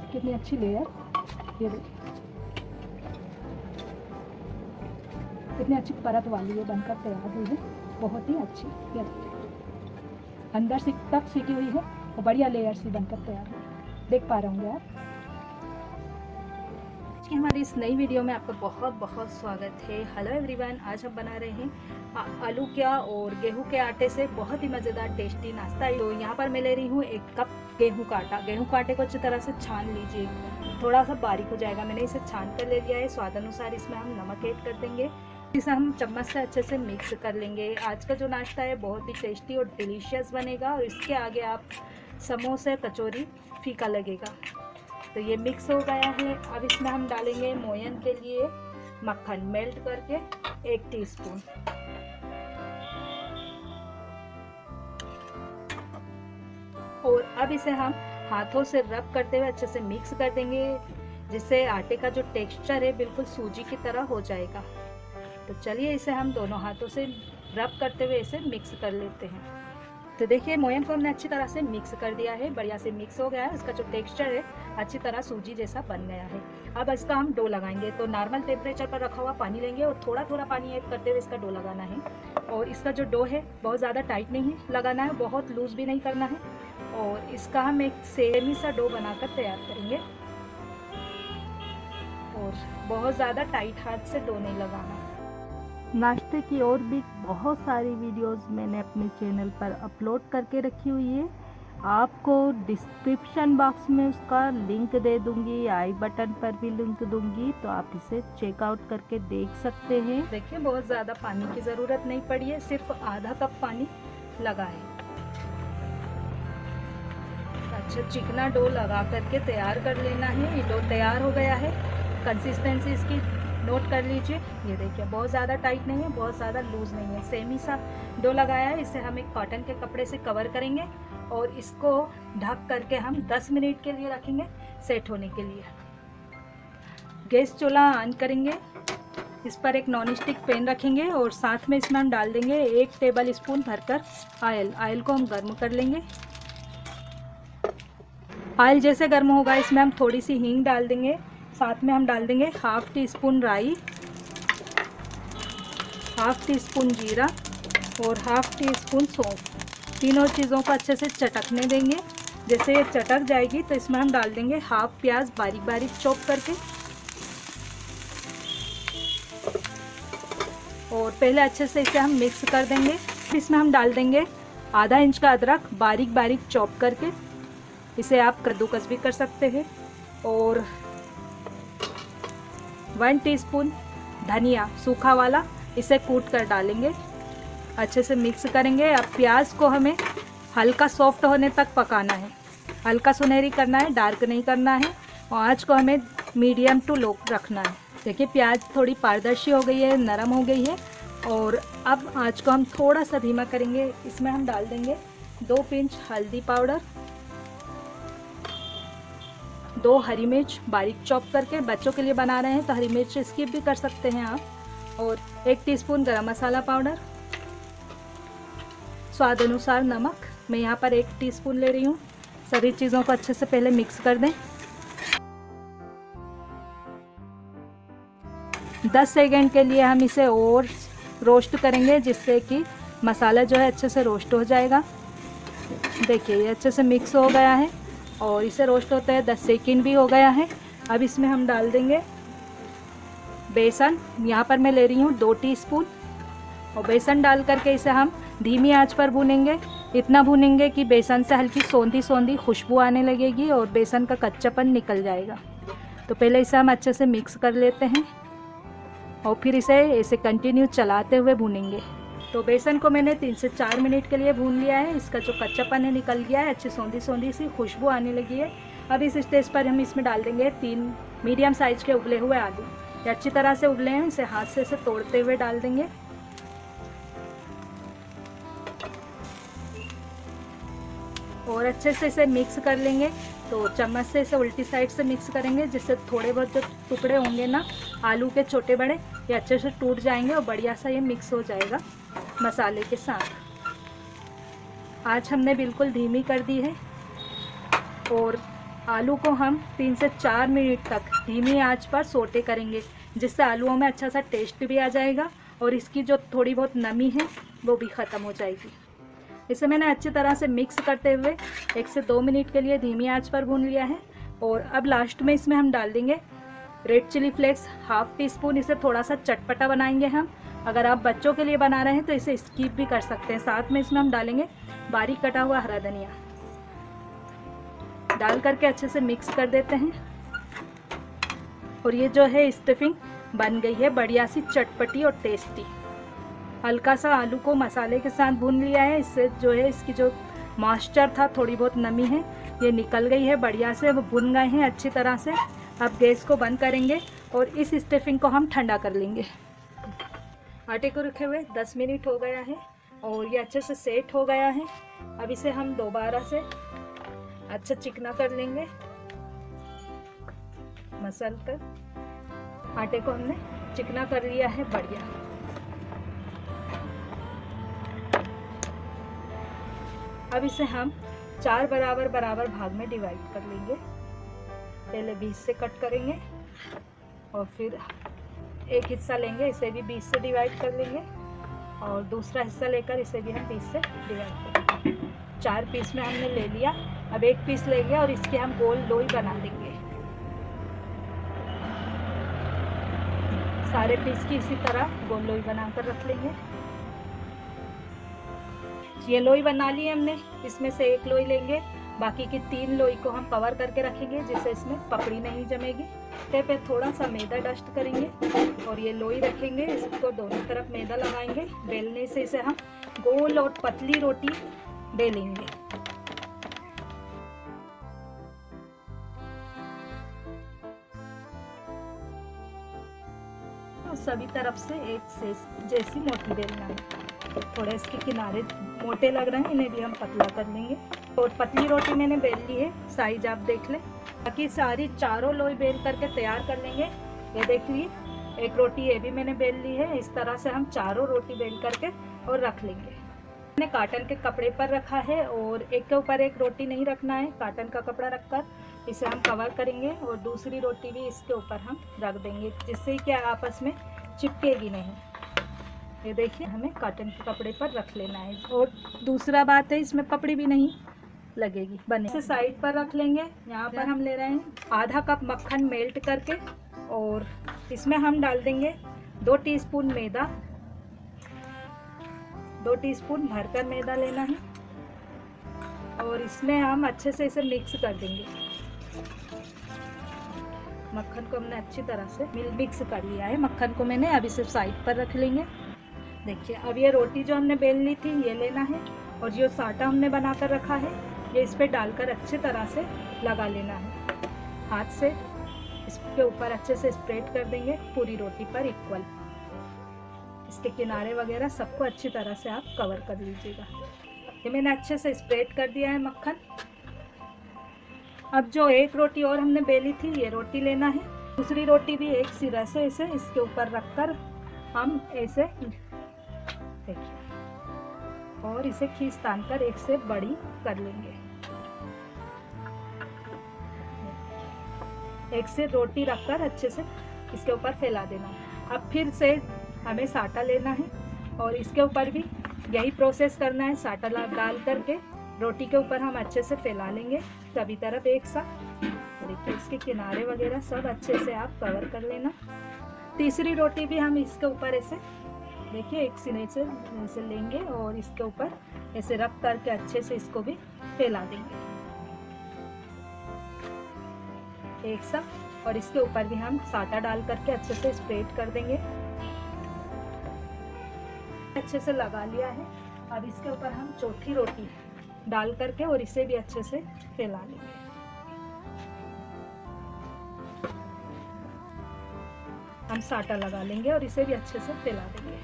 कितनी अच्छी लेयर, ये देखिए कितनी अच्छी परत वाली ये बनकर तैयार हुई है, बहुत ही अच्छी। ये देखिए अंदर से तक सीखी हुई है और बढ़िया लेयर सी बनकर तैयार हुई है, देख पा रहे होंगे आप। कि हमारी इस नई वीडियो में आपका बहुत बहुत स्वागत है। हेलो एवरीवन, आज हम बना रहे हैं आलू क्या और गेहूं के आटे से बहुत ही मज़ेदार टेस्टी नाश्ता। तो यहाँ पर मैं ले रही हूँ 1 कप गेहूं का आटा। गेहूं का आटे को अच्छी तरह से छान लीजिए, थोड़ा सा बारीक हो जाएगा। मैंने इसे छान कर ले लिया है। स्वाद अनुसार इसमें हम नमक ऐड कर देंगे, इसे हम चम्मच से अच्छे से मिक्स कर लेंगे। आज का जो नाश्ता है बहुत ही टेस्टी और डिलीशियस बनेगा और इसके आगे आप समोसे कचौरी फीका लगेगा। तो ये मिक्स हो गया है। अब इसमें हम डालेंगे मोयन के लिए मक्खन मेल्ट करके 1 टीस्पून। और अब इसे हम हाथों से रब करते हुए अच्छे से मिक्स कर देंगे, जिससे आटे का जो टेक्सचर है बिल्कुल सूजी की तरह हो जाएगा। तो चलिए इसे हम दोनों हाथों से रब करते हुए इसे मिक्स कर लेते हैं। तो देखिए मोयन को हमने अच्छी तरह से मिक्स कर दिया है, बढ़िया से मिक्स हो गया है। इसका जो टेक्सचर है अच्छी तरह सूजी जैसा बन गया है। अब इसका हम डो लगाएंगे। तो नॉर्मल टेम्परेचर पर रखा हुआ पानी लेंगे और थोड़ा थोड़ा पानी ऐड करते हुए इसका डो लगाना है। और इसका जो डो है बहुत ज़्यादा टाइट नहीं है लगाना है, बहुत लूज़ भी नहीं करना है। और इसका हम एक सेमी सा डो बनाकर तैयार करेंगे और बहुत ज़्यादा टाइट हाथ से डो नहीं लगाना। नाश्ते की और भी बहुत सारी वीडियोस मैंने अपने चैनल पर अपलोड करके रखी हुई है। आपको डिस्क्रिप्शन बॉक्स में उसका लिंक दे दूंगी, आई बटन पर भी लिंक दूंगी, तो आप इसे चेकआउट करके देख सकते हैं। देखिए बहुत ज़्यादा पानी की ज़रूरत नहीं पड़ी है, सिर्फ आधा कप पानी लगा है। अच्छा चिकना डो लगा करके तैयार कर लेना है। ये डो तैयार हो गया है। कंसिस्टेंसी इसकी नोट कर लीजिए। ये देखिए बहुत ज़्यादा टाइट नहीं है, बहुत ज़्यादा लूज़ नहीं है, सेमी सा डो लगाया है। इसे हम एक कॉटन के कपड़े से कवर करेंगे और इसको ढक करके हम 10 मिनट के लिए रखेंगे सेट होने के लिए। गैस चूल्हा ऑन करेंगे, इस पर एक नॉन स्टिक पैन रखेंगे और साथ में इसमें हम डाल देंगे 1 टेबल स्पून भरकर ऑयल। ऑयल को हम गर्म कर लेंगे। ऑयल जैसे गर्म होगा इसमें हम थोड़ी सी हींग डाल देंगे, साथ में हम डाल देंगे 1/2 टीस्पून राई, 1/2 टीस्पून जीरा और 1/2 टीस्पून सौंफ। तीनों चीज़ों को अच्छे से चटकने देंगे। जैसे ये चटक जाएगी तो इसमें हम डाल देंगे 1/2 प्याज बारीक बारीक चॉप करके। और पहले अच्छे से इसे हम मिक्स कर देंगे। इसमें हम डाल देंगे आधा इंच का अदरक बारीक बारीक चॉप करके, इसे आप कद्दूकस भी कर सकते हैं। और 1 टीस्पून धनिया सूखा वाला, इसे कूट कर डालेंगे, अच्छे से मिक्स करेंगे। अब प्याज को हमें हल्का सॉफ्ट होने तक पकाना है, हल्का सुनहरी करना है, डार्क नहीं करना है। और आँच को हमें मीडियम टू लो रखना है। देखिए प्याज थोड़ी पारदर्शी हो गई है, नरम हो गई है। और अब आँच को हम थोड़ा सा धीमा करेंगे। इसमें हम डाल देंगे 2 पिंच हल्दी पाउडर, 2 हरी मिर्च बारीक चॉप करके, बच्चों के लिए बना रहे हैं तो हरी मिर्च स्किप भी कर सकते हैं आप। और 1 टीस्पून गरम मसाला पाउडर, स्वाद अनुसार नमक, मैं यहाँ पर 1 टीस्पून ले रही हूँ। सभी चीज़ों को अच्छे से पहले मिक्स कर दें। 10 सेकेंड के लिए हम इसे और रोस्ट करेंगे, जिससे कि मसाला जो है अच्छे से रोस्ट हो जाएगा। देखिए ये अच्छे से मिक्स हो गया है और इसे रोस्ट होते हैं 10 सेकंड भी हो गया है। अब इसमें हम डाल देंगे बेसन, यहाँ पर मैं ले रही हूँ 2 टीस्पून। और बेसन डाल करके इसे हम धीमी आंच पर भूनेंगे। इतना भूनेंगे कि बेसन से हल्की सौंधी सौंधी खुशबू आने लगेगी और बेसन का कच्चापन निकल जाएगा। तो पहले इसे हम अच्छे से मिक्स कर लेते हैं और फिर इसे कंटिन्यू चलाते हुए भूनेंगे। तो बेसन को मैंने 3 से 4 मिनट के लिए भून लिया है। इसका जो कच्चापन है निकल गया है, अच्छी सौंधी सौंधी सी खुशबू आने लगी है। अब इस स्टेज पर हम इसमें डाल देंगे 3 मीडियम साइज के उबले हुए आलू। ये अच्छी तरह से उबले हैं, इसे हाथ से इसे तोड़ते हुए डाल देंगे। और अच्छे से इसे मिक्स कर लेंगे। तो चम्मच से इसे उल्टी साइड से मिक्स करेंगे, जिससे थोड़े बहुत जो टुकड़े होंगे ना आलू के छोटे बड़े, ये अच्छे से टूट जाएंगे और बढ़िया सा ये मिक्स हो जाएगा मसाले के साथ। आँच हमने बिल्कुल धीमी कर दी है और आलू को हम 3 से 4 मिनट तक धीमी आंच पर सोटे करेंगे, जिससे आलूओं में अच्छा सा टेस्ट भी आ जाएगा और इसकी जो थोड़ी बहुत नमी है वो भी ख़त्म हो जाएगी। इसे मैंने अच्छी तरह से मिक्स करते हुए 1 से 2 मिनट के लिए धीमी आंच पर भून लिया है। और अब लास्ट में इसमें हम डाल देंगे रेड चिली फ्लेक्स ½ टीस्पून। इसे थोड़ा सा चटपटा बनाएंगे हम। अगर आप बच्चों के लिए बना रहे हैं तो इसे स्किप भी कर सकते हैं। साथ में इसमें हम डालेंगे बारीक कटा हुआ हरा धनिया। डाल करके अच्छे से मिक्स कर देते हैं। और ये जो है स्टफिंग बन गई है बढ़िया सी चटपटी और टेस्टी। हल्का सा आलू को मसाले के साथ भून लिया है। इससे जो है इसकी जो मॉइस्चर था, थोड़ी बहुत नमी है, ये निकल गई है बढ़िया से। वो भुन गए हैं अच्छी तरह से। अब गैस को बंद करेंगे और इस स्टफिंग को हम ठंडा कर लेंगे। आटे को रखे हुए 10 मिनट हो गया है और ये अच्छे से सेट हो गया है। अब इसे हम दोबारा से अच्छा चिकना कर लेंगे मसल कर। आटे को हमने चिकना कर लिया है बढ़िया। अब इसे हम 4 बराबर भाग में डिवाइड कर लेंगे। पहले 20 से कट करेंगे और फिर एक हिस्सा लेंगे, इसे भी 20 से डिवाइड कर लेंगे और दूसरा हिस्सा लेकर इसे भी हम 20 से डिवाइड करेंगे। 4 पीस में हमने ले लिया। अब एक पीस लेंगे और इसके हम गोल लोई बना लेंगे। सारे पीस की इसी तरह गोल लोई बनाकर रख लेंगे। ये लोई बना ली हमने। इसमें से एक लोई लेंगे, बाकी की 3 लोई को हम कवर करके रखेंगे जिससे इसमें पपड़ी नहीं जमेगी। तवे पे थोड़ा सा मैदा डस्ट करेंगे और ये लोई रखेंगे। इसको दोनों तरफ मैदा लगाएंगे। बेलने से इसे हम गोल और पतली रोटी बेलेंगे। सभी तरफ से एक से जैसी मोटी बेलना है। थोड़े इसके किनारे मोटे लग रहे हैं, इन्हें भी हम पतला कर लेंगे। और पतली रोटी मैंने बेल ली है, साइज आप देख लें। बाकी सारी चारों लोई बेल करके तैयार कर लेंगे। ये देख लीजिए, एक रोटी ये भी मैंने बेल ली है। इस तरह से हम चारों रोटी बेल करके और रख लेंगे। मैंने काटन के कपड़े पर रखा है और एक के ऊपर एक रोटी नहीं रखना है। काटन का कपड़ा रखकर इसे हम कवर करेंगे और दूसरी रोटी भी इसके ऊपर हम रख देंगे, जिससे कि आपस में चिपकेगी नहीं। ये देखिए, हमें काटन के कपड़े पर रख लेना है। और दूसरा बात है, इसमें पपड़ी भी नहीं लगेगी। बने इसे साइड पर रख लेंगे। यहाँ पर हम ले रहे हैं ½ कप मक्खन मेल्ट करके और इसमें हम डाल देंगे 2 टीस्पून मैदा। 2 टीस्पून भरकर मैदा लेना है और इसमें हम अच्छे से इसे मिक्स कर देंगे। मक्खन को हमने अच्छी तरह से मिक्स कर लिया है। मक्खन को मैंने अब इसे साइड पर रख लेंगे। देखिए, अब ये रोटी जो हमने बेल ली थी ये लेना है और जो साटा हमने बनाकर रखा है ये इस पे डालकर अच्छी तरह से लगा लेना है। हाथ से इसके ऊपर अच्छे से स्प्रेड कर देंगे पूरी रोटी पर इक्वल। इसके किनारे वगैरह सबको अच्छी तरह से आप कवर कर लीजिएगा। ये मैंने अच्छे से स्प्रेड कर दिया है मक्खन। अब जो एक रोटी और हमने बेली थी ये रोटी लेना है। दूसरी रोटी भी एक सिरा से इसे इसके ऊपर रखकर हम ऐसे देखिए और इसे खींच तान कर एक से बड़ी कर लेंगे। एक से रोटी रखकर अच्छे से इसके ऊपर फैला देना। अब फिर से हमें साटा लेना है और इसके ऊपर भी यही प्रोसेस करना है। साटा डाल करके रोटी के ऊपर हम अच्छे से फैला लेंगे सभी तरफ एक साथ। देखिए, इसके किनारे वगैरह सब अच्छे से आप कवर कर लेना। तीसरी रोटी भी हम इसके ऊपर ऐसे देखिए एक सिरे से ऐसे लेंगे और इसके ऊपर ऐसे रख करके अच्छे से इसको भी फैला देंगे एक साथ। और इसके ऊपर भी हम साटा डाल करके अच्छे से स्प्रेड कर देंगे। अच्छे से लगा लिया है। अब इसके ऊपर हम चौथी रोटी डाल करके और इसे भी अच्छे से फैला लेंगे। हम साटा लगा लेंगे और इसे भी अच्छे से फैला देंगे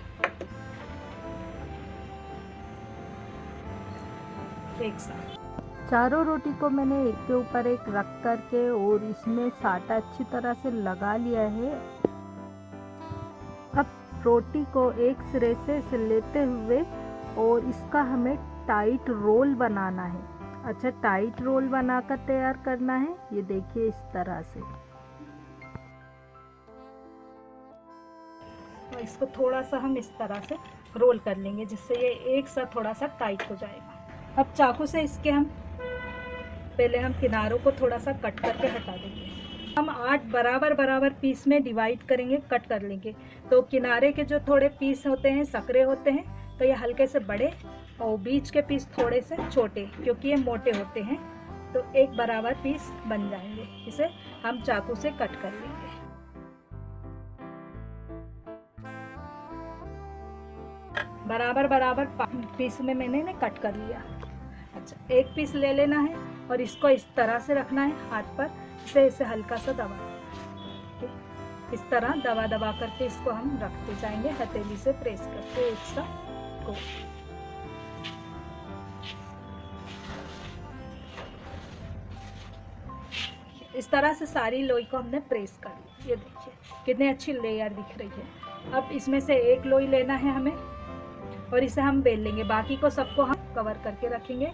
एक साथ। चारों रोटी को मैंने एक के ऊपर एक रख करके और इसमें साटा अच्छी तरह से लगा लिया है। अब रोटी को एक सिरे से लेते हुए और इसका हमें टाइट रोल बनाना है। अच्छा टाइट रोल बनाकर तैयार करना है। ये देखिए इस तरह से। तो इसको थोड़ा सा हम इस तरह से रोल कर लेंगे जिससे ये एक साथ थोड़ा सा टाइट हो जाएगा। अब चाकू से इसके हम पहले हम किनारों को थोड़ा सा कट करके हटा देंगे। हम 8 बराबर पीस में डिवाइड करेंगे, कट कर लेंगे। तो किनारे के जो थोड़े पीस होते हैं सकरे होते हैं तो ये हल्के से बड़े और बीच के पीस थोड़े से छोटे, क्योंकि ये मोटे होते हैं तो एक बराबर पीस बन जाएंगे। इसे हम चाकू से कट कर लेंगे। बराबर पीस में मैंने इन्हें कट कर लिया। अच्छा, एक पीस ले लेना है और इसको इस तरह से रखना है हाथ पर, इसे हल्का सा दबा, इस तरह दबा करके इसको हम रखते जाएंगे, हथेली से प्रेस करके एक साथ को। इस तरह से सारी लोई को हमने प्रेस कर ली। ये देखिए कितनी अच्छी लेयर दिख रही है। अब इसमें से एक लोई लेना है हमें और इसे हम बेल लेंगे। बाकी को सबको हम कवर करके रखेंगे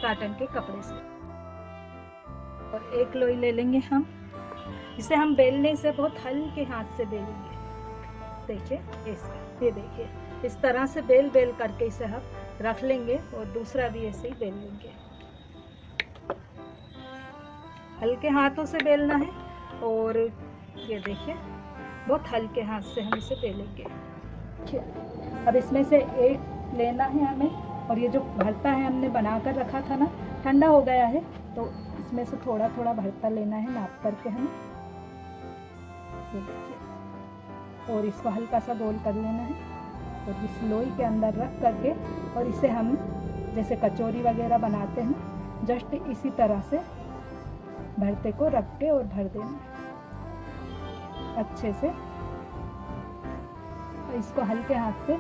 कॉटन के कपड़े से। और एक लोई ले लेंगे हम, इसे हम बेलने से बहुत हल्के हाथ से बेलेंगे। देखिए ये देखिए इस तरह से बेल करके इसे हम रख लेंगे और दूसरा भी ऐसे ही बेल लेंगे। हल्के हाथों से बेलना है और ये देखिए बहुत हल्के हाथ से हम इसे बेलेंगे। अब इसमें से एक लेना है हमें और ये जो भरता है हमने बनाकर रखा था ना, ठंडा हो गया है तो इसमें से थोड़ा भरता लेना है नाप करके हमें। ये देखिए और इसको हल्का सा गोल कर लेना है और इस लोई के अंदर रख करके और इसे हम जैसे कचौरी वगैरह बनाते हैं जस्ट इसी तरह से भरते को रख के और भर देना अच्छे से। इसको हल्के हाथ से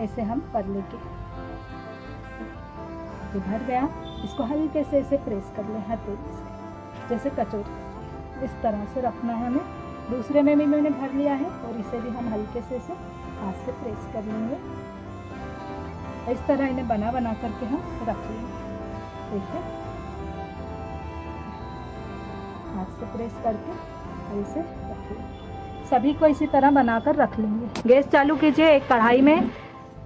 ऐसे हम कर लेंगे। ये भर गया, इसको हल्के से ऐसे प्रेस कर ले हथेली से जैसे कचौरी। इस तरह से रखना है हमें। दूसरे में भी मैंने भर लिया है और इसे भी हम हल्के से इसे हाथ से प्रेस कर लेंगे। इस तरह इन्हें बना करके हम रख लेंगे। देखिए हाथ से प्रेस करके ऐसे रख लेंगे। सभी को इसी तरह बनाकर रख लेंगे। गैस चालू कीजिए, एक कढ़ाई में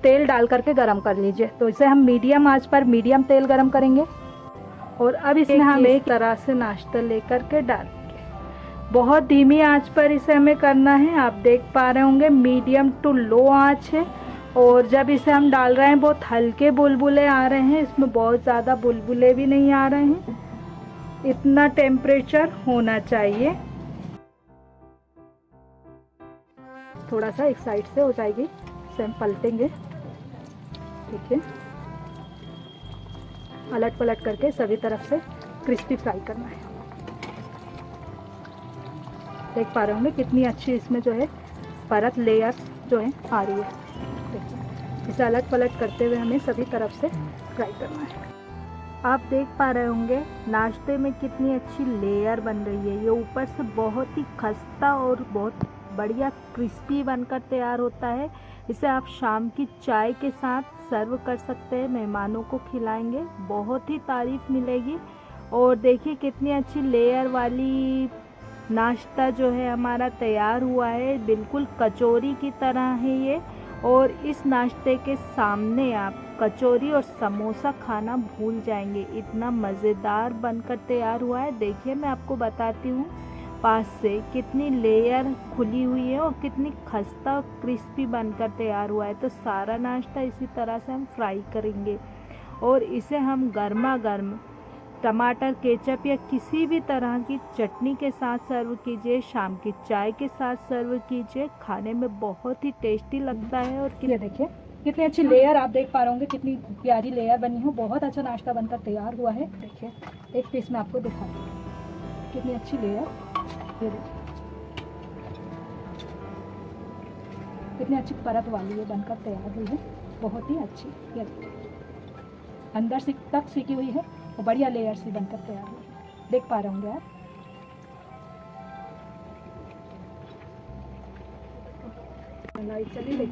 तेल डाल करके गरम कर लीजिए। तो इसे हम मीडियम आंच पर मीडियम तेल गरम करेंगे और अब इसमें हम एक तरह से नाश्ता लेकर के डालेंगे। बहुत धीमी आंच पर इसे हमें करना है। आप देख पा रहे होंगे मीडियम टू लो आंच है और जब इसे हम डाल रहे हैं बहुत हल्के बुलबुले आ रहे हैं, इसमें बहुत ज़्यादा बुलबुले भी नहीं आ रहे हैं। इतना टेम्परेचर होना चाहिए। थोड़ा सा एक साइड से हो जाएगी, इसे हम पलटेंगे। ठीक है, अलट पलट करके सभी तरफ से क्रिस्पी फ्राई करना है। देख पा रहे होंगे कितनी अच्छी इसमें जो है परत लेयर्स जो है आ रही है। देखिए इसे अलट पलट करते हुए हमें सभी तरफ से फ्राई करना है। आप देख पा रहे होंगे नाश्ते में कितनी अच्छी लेयर बन रही है। ये ऊपर से बहुत ही खस्ता और बहुत बढ़िया क्रिस्पी बनकर तैयार होता है। इसे आप शाम की चाय के साथ सर्व कर सकते हैं, मेहमानों को खिलाएंगे, बहुत ही तारीफ मिलेगी। और देखिए कितनी अच्छी लेयर वाली नाश्ता जो है हमारा तैयार हुआ है, बिल्कुल कचौरी की तरह है ये। और इस नाश्ते के सामने आप कचौरी और समोसा खाना भूल जाएंगे, इतना मज़ेदार बनकर तैयार हुआ है। देखिए मैं आपको बताती हूँ पास से कितनी लेयर खुली हुई है और कितनी खस्ता और क्रिस्पी बनकर तैयार हुआ है। तो सारा नाश्ता इसी तरह से हम फ्राई करेंगे और इसे हम गर्मा गर्म टमाटर केचप या किसी भी तरह की चटनी के साथ सर्व कीजिए, शाम की चाय के साथ सर्व कीजिए। खाने में बहुत ही टेस्टी लगता है। और ये देखिए कितनी अच्छी लेयर आप देख पा रहे होंगे, कितनी प्यारी लेयर बनी हो। बहुत अच्छा नाश्ता बनकर तैयार हुआ है। देखिए एक पीस में आपको दिखा दूँ कितनी अच्छी लेयर। ये देखिए कितनी अच्छी परत वाली ये बनकर तैयार हुई है, बहुत ही अच्छी। ये देखिए अंदर से तक सीखी हुई है और बढ़िया लेयर सी बनकर तैयार हुई है। देख पा रहे होंगे आप। चलिए